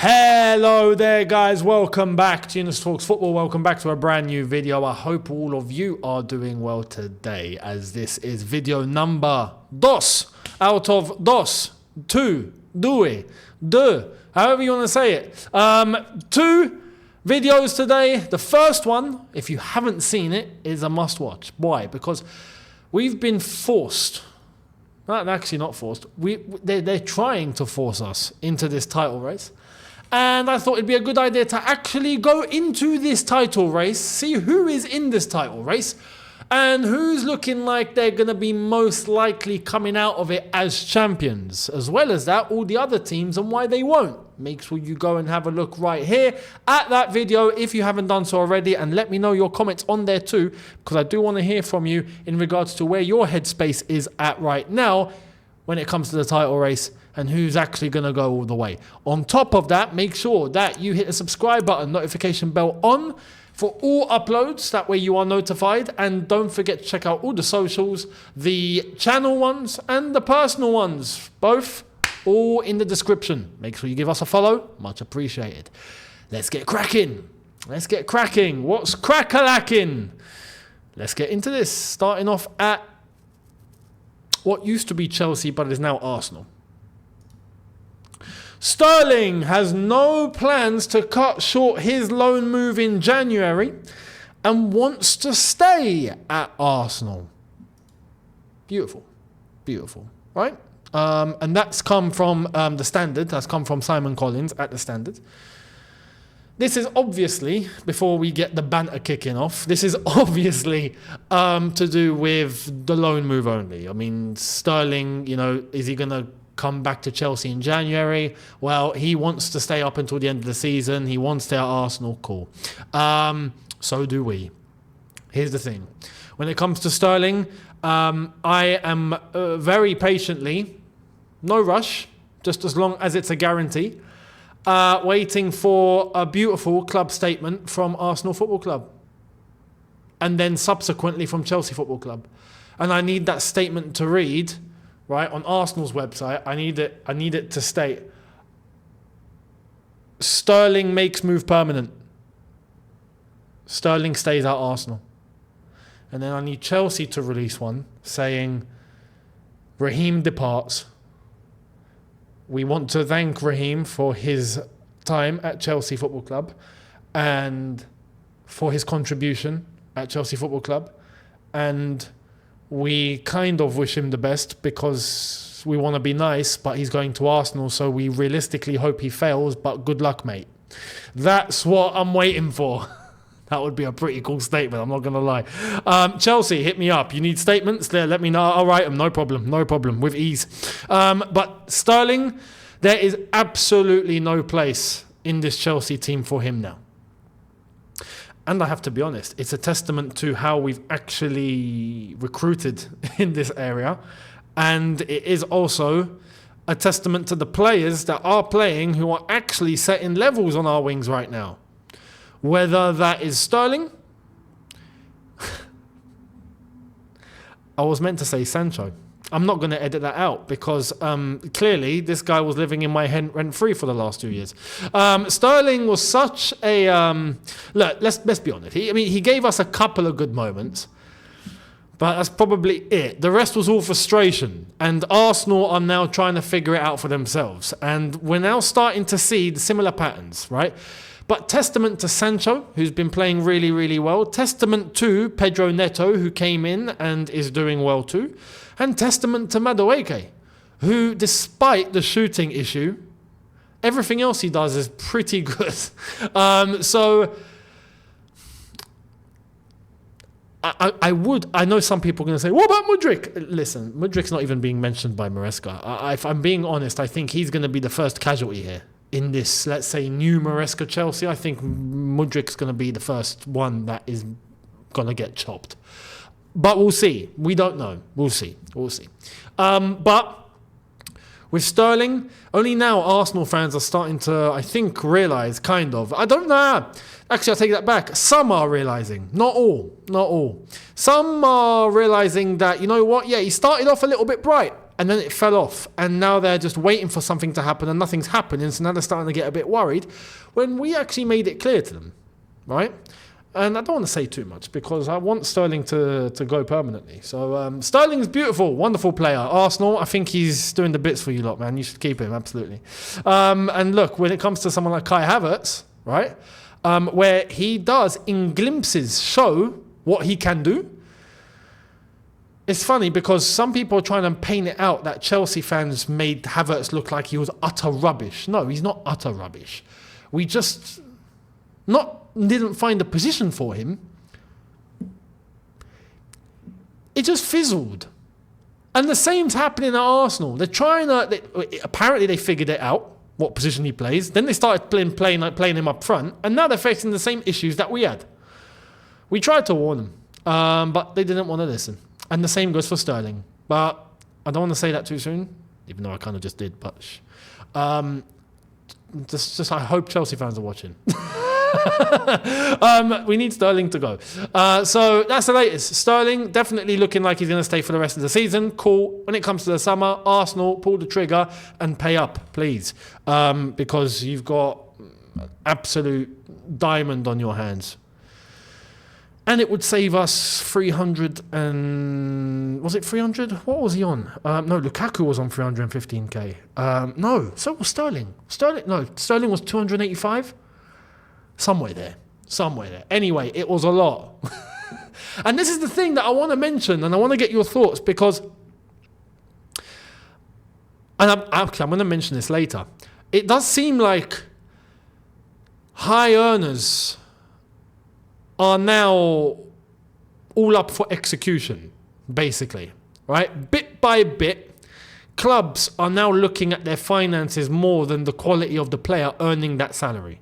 Hello there guys, welcome back to Younes Talks Football, welcome back to a brand new video. I hope all of you are doing well today, as this is video number dos out of two, however you want to say it. Two videos today. The first one, if you haven't seen it, is a must watch. Why? Because we've been forced, actually not forced, they're trying to force us into this title race. And I thought it'd be a good idea to actually go into this title race, see who is in this title race, and who's looking like they're going to be most likely coming out of it as champions. As well as that, all the other teams and why they won't. Make sure you go and have a look right here at that video if you haven't done so already, and let me know your comments on there too, because I do want to hear from you in regards to where your headspace is at right now when it comes to the title race and who's actually going to go all the way. On top of that, make sure that you hit the subscribe button, notification bell on for all uploads. That way you are notified. And don't forget to check out all the socials, the channel ones and the personal ones, both all in the description. Make sure you give us a follow. Much appreciated. Let's get cracking. Let's get cracking. What's crack-a-lacking? Let's get into this. Starting off at what used to be Chelsea but is now Arsenal. Sterling has no plans to cut short his loan move in January and wants to stay at Arsenal. Beautiful. Beautiful, right? And that's come from The Standard. That's come from Simon Collins at The Standard. This is obviously, before we get the banter kicking off, this is obviously to do with the loan move only. I mean, Sterling, is he going to come back to Chelsea in January? Well, he wants to stay up until the end of the season. He wants to stay at Arsenal. Cool. So do we. Here's the thing. When it comes to Sterling, I am very patiently, no rush, just as long as it's a guarantee, waiting for a beautiful club statement from Arsenal Football Club. And then subsequently from Chelsea Football Club. And I need that statement to read, right, on Arsenal's website. I need it to state, Sterling makes move permanent. Sterling stays at Arsenal. And then I need Chelsea to release one saying, Raheem departs. We want to thank Raheem for his time at Chelsea Football Club and for his contribution at Chelsea Football Club. And we kind of wish him the best because we want to be nice, but he's going to Arsenal, so we realistically hope he fails, but good luck, mate. That's what I'm waiting for. That would be a pretty cool statement, I'm not going to lie. Chelsea, hit me up. You need statements there, let me know. I'll write them, no problem, with ease. But Sterling, there is absolutely no place in this Chelsea team for him now. And I have to be honest, it's a testament to how we've actually recruited in this area. And it is also a testament to the players that are playing who are actually setting levels on our wings right now. Whether that is Sterling, I was meant to say Sancho. I'm not going to edit that out because clearly this guy was living in my head rent-free for the last 2 years. Sterling was such a... look, let's be honest. He gave us a couple of good moments, but that's probably it. The rest was all frustration. And Arsenal are now trying to figure it out for themselves. And we're now starting to see the similar patterns, right? But testament to Sancho, who's been playing really, really well. Testament to Pedro Neto, who came in and is doing well too. And testament to Madueke, who, despite the shooting issue, everything else he does is pretty good. So I know some people are going to say, what about Mudryk? Listen, Mudryk's not even being mentioned by Maresca. If I'm being honest, I think he's going to be the first casualty here. In this, let's say, new Maresca Chelsea, I think Mudryk's going to be the first one that is going to get chopped. But we'll see. We don't know. We'll see. But with Sterling, only now Arsenal fans are starting to, I think, realise, kind of. I don't know. Actually, I'll take that back. Some are realising. Not all. Some are realising that, you know what? Yeah, he started off a little bit bright. and then it fell off, and now they're just waiting for something to happen and nothing's happening, so now they're starting to get a bit worried when we actually made it clear to them, right? And I don't want to say too much because I want Sterling to go permanently. So Sterling's beautiful, wonderful player. Arsenal, I think he's doing the bits for you lot, man. You should keep him, absolutely. And look, when it comes to someone like Kai Havertz, right, where he does, in glimpses, show what he can do. It's funny because some people are trying to paint it out that Chelsea fans made Havertz look like he was utter rubbish. No, he's not utter rubbish. We just didn't find a position for him. It just fizzled. And the same's happening at Arsenal. They're trying to... apparently they figured it out, what position he plays. Then they started playing him up front. And now they're facing the same issues that we had. We tried to warn them, but they didn't want to listen. And the same goes for Sterling. But I don't want to say that too soon, even though I kind of just did. But just I hope Chelsea fans are watching. We need Sterling to go. So that's the latest. Sterling definitely looking like he's going to stay for the rest of the season. Cool. When it comes to the summer, Arsenal, pull the trigger and pay up, please. Because you've got absolute diamond on your hands. And it would save us 300 and... Was it 300? What was he on? No, Lukaku was on 315k. No, so was Sterling. Sterling was 285? Somewhere there. Anyway, it was a lot. And this is the thing that I want to mention, and I want to get your thoughts, because... And I'm going to mention this later. It does seem like high earners are now all up for execution, basically, right? Bit by bit, clubs are now looking at their finances more than the quality of the player earning that salary.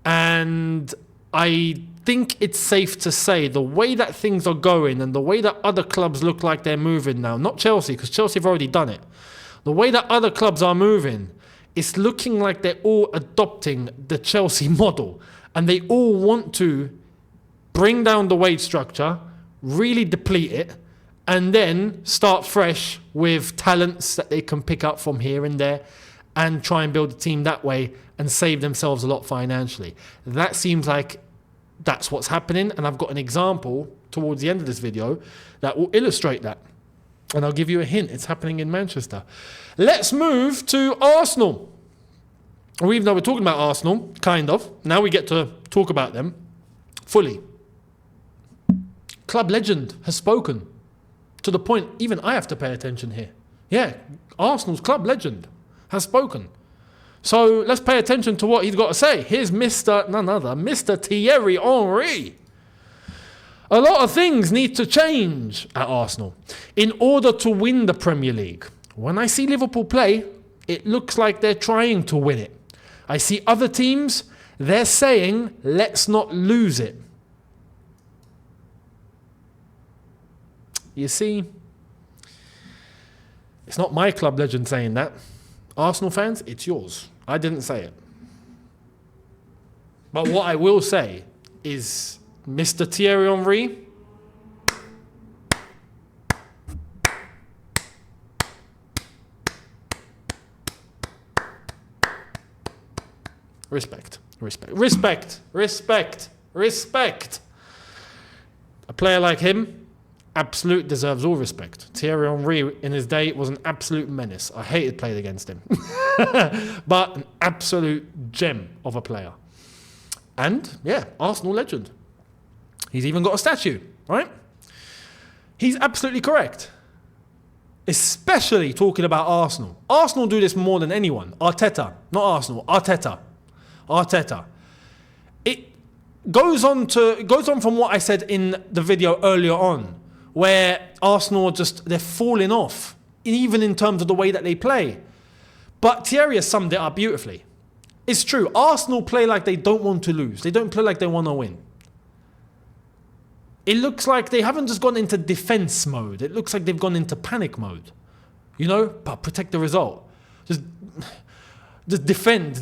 And I think it's safe to say the way that things are going and the way that other clubs look like they're moving now, not Chelsea, because Chelsea have already done it. The way that other clubs are moving, it's looking like they're all adopting the Chelsea model. And they all want to bring down the wage structure, really deplete it, and then start fresh with talents that they can pick up from here and there and try and build a team that way and save themselves a lot financially. That seems like that's what's happening, and I've got an example towards the end of this video that will illustrate that. And I'll give you a hint. It's happening in Manchester. Let's move to Arsenal. Even though we're talking about Arsenal, kind of, now we get to talk about them fully. Club legend has spoken to the point even I have to pay attention here. Yeah, Arsenal's club legend has spoken. So let's pay attention to what he's got to say. Here's none other, Mr. Thierry Henry. A lot of things need to change at Arsenal in order to win the Premier League. When I see Liverpool play, it looks like they're trying to win it. I see other teams, they're saying, let's not lose it. You see, it's not my club legend saying that. Arsenal fans, it's yours. I didn't say it. But what I will say is Mr. Thierry Henry, respect. A player like him absolute deserves all respect. Thierry Henry in his day was an absolute menace. I hated playing against him. But an absolute gem of a player. And, yeah, Arsenal legend. He's even got a statue, right? He's absolutely correct. Especially talking about Arsenal. Arsenal do this more than anyone. Arteta, not Arsenal. Arteta. It goes on from what I said in the video earlier on, where Arsenal they're falling off, even in terms of the way that they play. But Thierry has summed it up beautifully. It's true. Arsenal play like they don't want to lose. They don't play like they want to win. It looks like they haven't just gone into defense mode. It looks like they've gone into panic mode. But protect the result. Just defend.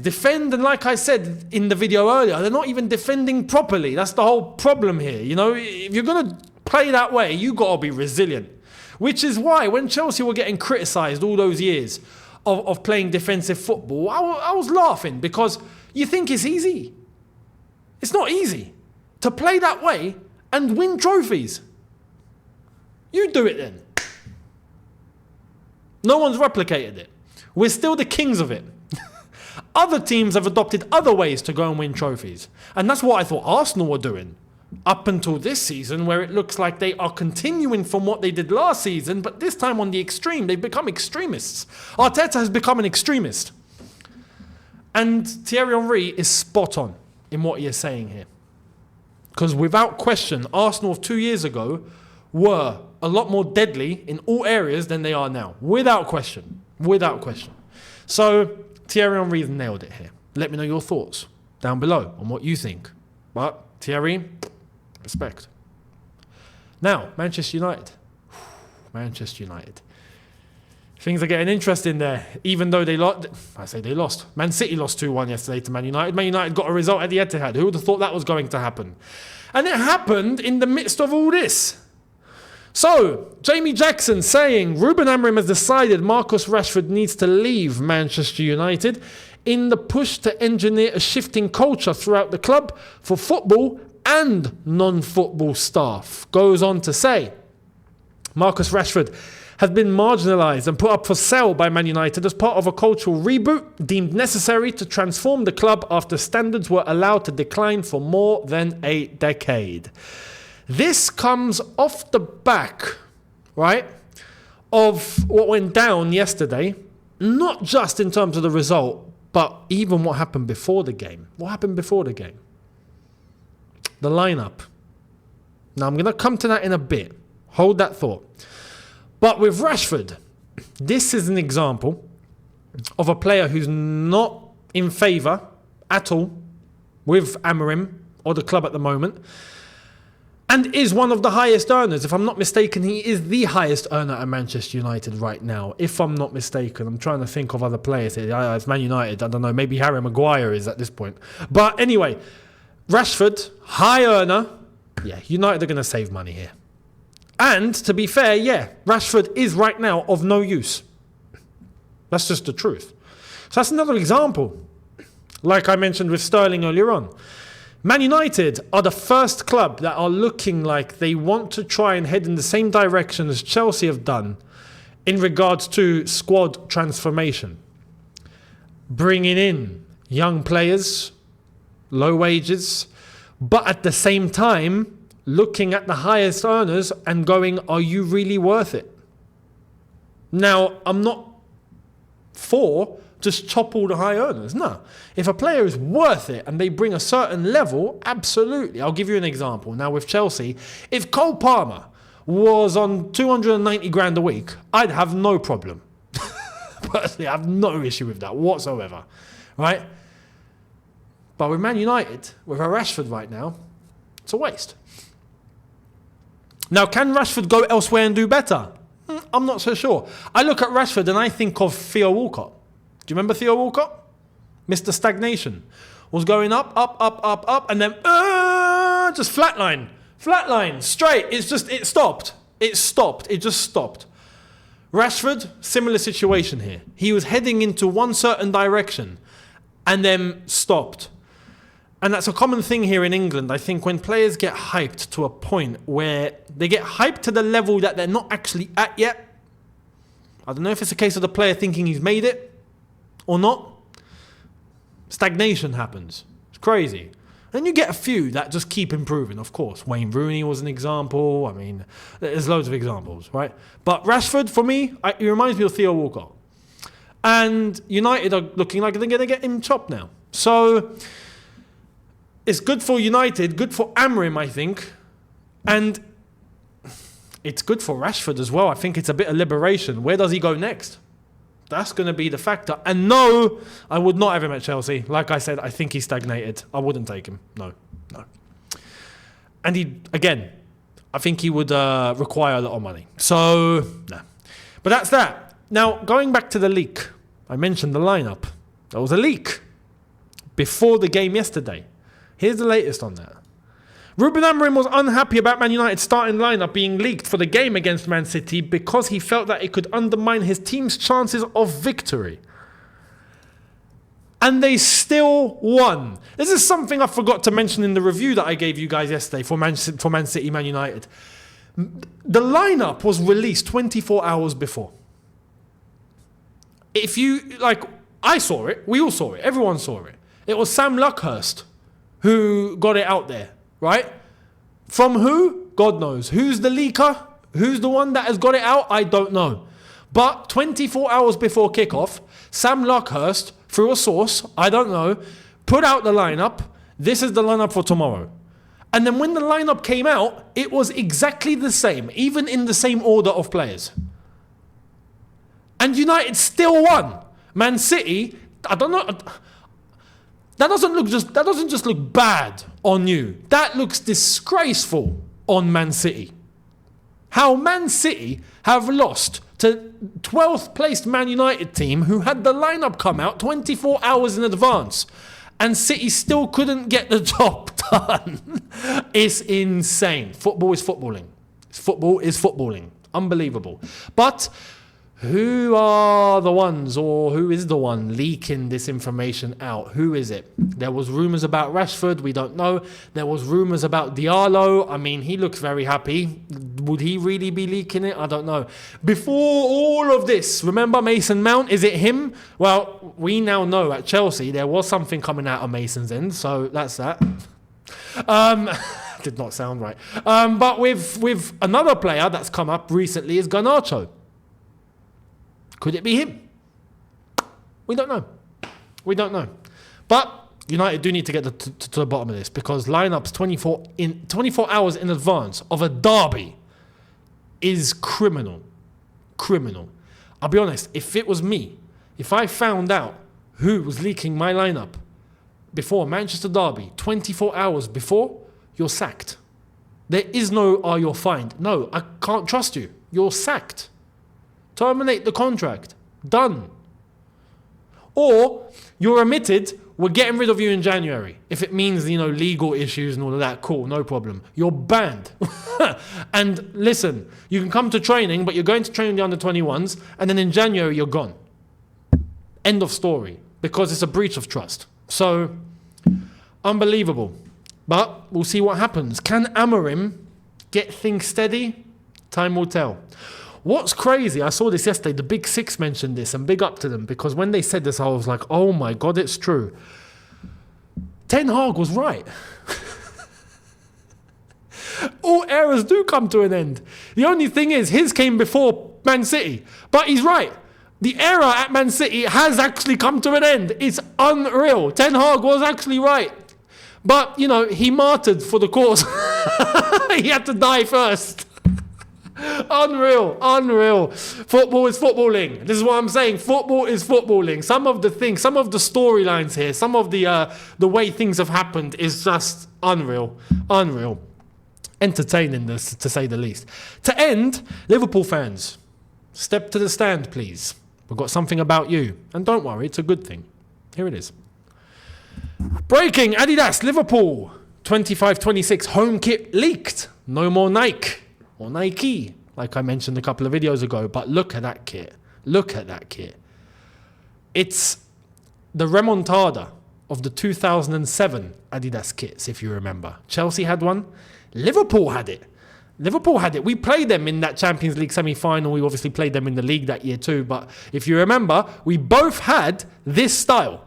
And like I said in the video earlier, they're not even defending properly. That's the whole problem here. If you're going to play that way, you got to be resilient. Which is why when Chelsea were getting criticised all those years of playing defensive football, I was laughing because you think it's easy. It's not easy to play that way and win trophies. You do it then. No one's replicated it. We're still the kings of it. Other teams have adopted other ways to go and win trophies. And that's what I thought Arsenal were doing up until this season, where it looks like they are continuing from what they did last season, but this time on the extreme. They've become extremists. Arteta has become an extremist. And Thierry Henry is spot on in what he is saying here. Because without question, Arsenal of 2 years ago were a lot more deadly in all areas than they are now. Without question. Without question. So Thierry Henry nailed it here. Let me know your thoughts down below on what you think. But Thierry, respect. Now, Manchester United. Manchester United. Things are getting interesting there, even though they lost. I say they lost. Man City lost 2-1 yesterday to Man United. Man United got a result at the Etihad. Who would have thought that was going to happen? And it happened in the midst of all this. So, Jamie Jackson saying, Ruben Amorim has decided Marcus Rashford needs to leave Manchester United in the push to engineer a shifting culture throughout the club for football and non-football staff. Goes on to say, Marcus Rashford has been marginalised and put up for sale by Man United as part of a cultural reboot deemed necessary to transform the club after standards were allowed to decline for more than a decade. This comes off the back, right, of what went down yesterday, not just in terms of the result, but even what happened before the game. What happened before the game? The lineup. Now, I'm going to come to that in a bit. Hold that thought. But with Rashford, this is an example of a player who's not in favour at all with Amorim or the club at the moment, and is one of the highest earners. If I'm not mistaken, he is the highest earner at Manchester United right now. If I'm not mistaken, I'm trying to think of other players here. It's Man United, I don't know, maybe Harry Maguire is at this point. But anyway, Rashford, high earner. Yeah, United are going to save money here. And to be fair, yeah, Rashford is right now of no use. That's just the truth. So that's another example. Like I mentioned with Sterling earlier on. Man United are the first club that are looking like they want to try and head in the same direction as Chelsea have done in regards to squad transformation. Bringing in young players, low wages, but at the same time, looking at the highest earners and going, are you really worth it? Now, I'm not for just chop all the high earners. No. If a player is worth it and they bring a certain level, absolutely. I'll give you an example. Now, with Chelsea, if Cole Palmer was on 290 grand a week, I'd have no problem. Personally, I have no issue with that whatsoever. Right? But with Man United, with a Rashford right now, it's a waste. Now, can Rashford go elsewhere and do better? I'm not so sure. I look at Rashford and I think of Theo Walcott. Do you remember Theo Walcott? Mr. Stagnation. Was going up, and then just flatline, straight. It stopped. It just stopped. Rashford, similar situation here. He was heading into one certain direction and then stopped. And that's a common thing here in England. I think when players get hyped to a point where they get hyped to the level that they're not actually at yet. I don't know if it's a case of the player thinking he's made it or not. Stagnation happens. It's crazy. And you get a few that just keep improving, of course. Wayne Rooney was an example. I mean, there's loads of examples, right? But Rashford, for me, he reminds me of Theo Walcott. And United are looking like they're going to get him chopped now. So it's good for United, good for Amorim, I think. And it's good for Rashford as well. I think it's a bit of liberation. Where does he go next? That's going to be the factor. And no, I would not have him at Chelsea. Like I said, I think he stagnated. I wouldn't take him. No. And I think he would require a lot of money. So, no. But that's that. Now, going back to the leak. I mentioned the lineup. There was a leak before the game yesterday. Here's the latest on that. Ruben Amorim was unhappy about Man United's starting lineup being leaked for the game against Man City because he felt that it could undermine his team's chances of victory. And they still won. This is something I forgot to mention in the review that I gave you guys yesterday for Man City, Man United. The lineup was released 24 hours before. I saw it. We all saw it. Everyone saw it. It was Sam Luckhurst who got it out there, right? From who? God knows. Who's the leaker? Who's the one that has got it out? I don't know. But 24 hours before kickoff, Sam Luckhurst, through a source, I don't know, put out the lineup. This is the lineup for tomorrow. And then when the lineup came out, it was exactly the same, even in the same order of players. And United still won. Man City, I don't know. That doesn't just look bad on you. That looks disgraceful on Man City. How Man City have lost to 12th placed Man United team who had the lineup come out 24 hours in advance, and City still couldn't get the job done. It's insane. Football is footballing. Football is footballing. Unbelievable. But who are the ones, or who is the one leaking this information out? Who is it? There was rumours about Rashford. We don't know. There was rumours about Diallo. I mean, he looks very happy. Would he really be leaking it? I don't know. Before all of this, remember Mason Mount? Is it him? Well, we now know at Chelsea there was something coming out of Mason's end. So that's that. Did not sound right. But with another player that's come up recently is Garnacho. Could it be him? We don't know. We don't know. But United do need to get to the bottom of this, because lineups 24 hours in advance of a derby is criminal. Criminal. I'll be honest, if it was me, if I found out who was leaking my lineup before Manchester derby, 24 hours before, you're sacked. There is no, you're fined. No, I can't trust you. You're sacked. Terminate the contract. Done. Or you're omitted. We're getting rid of you in January. If it means, legal issues and all of that, cool, no problem. You're banned. And listen, you can come to training, but you're going to train the under-21s, and then in January you're gone. End of story. Because it's a breach of trust. So, unbelievable. But we'll see what happens. Can Amorim get things steady? Time will tell. What's crazy, I saw this yesterday, the Big Six mentioned this, and big up to them, because when they said this, I was like, oh my God, it's true. Ten Hag was right. All eras do come to an end. The only thing is, his came before Man City. But he's right. The era at Man City has actually come to an end. It's unreal. Ten Hag was actually right. But, he martyred for the cause. He had to die first. Unreal. Football is footballing. This is what I'm saying. Football is footballing. Some of the storylines here, some of the way things have happened is just unreal. Entertaining, this, to say the least. To end, Liverpool fans, step to the stand, please. We've got something about you. And don't worry, it's a good thing. Here it is. Breaking: Adidas Liverpool 25-26 home kit leaked. No more Nike. Or Nike, like I mentioned a couple of videos ago. But look at that kit. It's the remontada of the 2007 Adidas kits, if you remember. Chelsea had one. Liverpool had it. We played them in that Champions League semi-final. We obviously played them in the league that year too. But if you remember, we both had this style.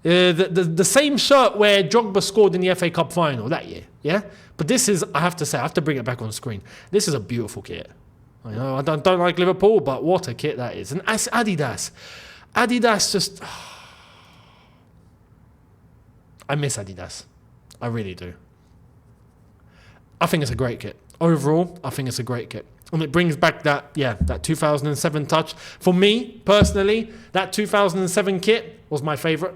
The same shirt where Drogba scored in the FA Cup final that year. Yeah? But this is, I have to bring it back on screen. This is a beautiful kit. I know I don't like Liverpool, but what a kit that is. And as Adidas just... I miss Adidas. I really do. I think it's a great kit. Overall, I think it's a great kit. And it brings back that 2007 touch. For me, personally, that 2007 kit was my favourite.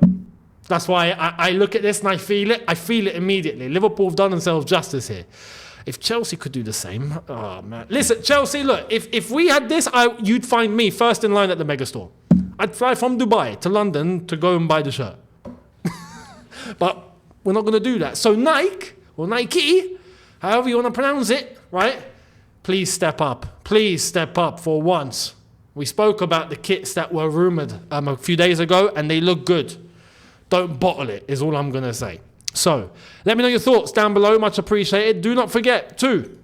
That's why I look at this and I feel it. I feel it immediately. Liverpool have done themselves justice here. If Chelsea could do the same, oh man. Listen, Chelsea, look, if we had this, you'd find me first in line at the megastore. I'd fly from Dubai to London to go and buy the shirt. But we're not going to do that. So Nike, or Nike, however you want to pronounce it, right? Please step up. Please step up for once. We spoke about the kits that were rumoured a few days ago, and they look good. Don't bottle it, is all I'm going to say. So, let me know your thoughts down below. Much appreciated. Do not forget to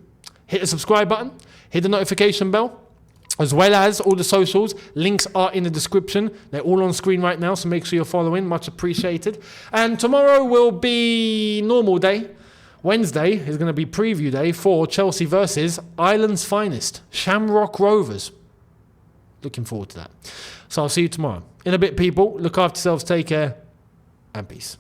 hit the subscribe button, hit the notification bell, as well as all the socials. Links are in the description. They're all on screen right now, so make sure you're following. Much appreciated. And tomorrow will be normal day. Wednesday is going to be preview day for Chelsea versus Ireland's finest, Shamrock Rovers. Looking forward to that. So I'll see you tomorrow. In a bit, people. Look after yourselves. Take care. And peace.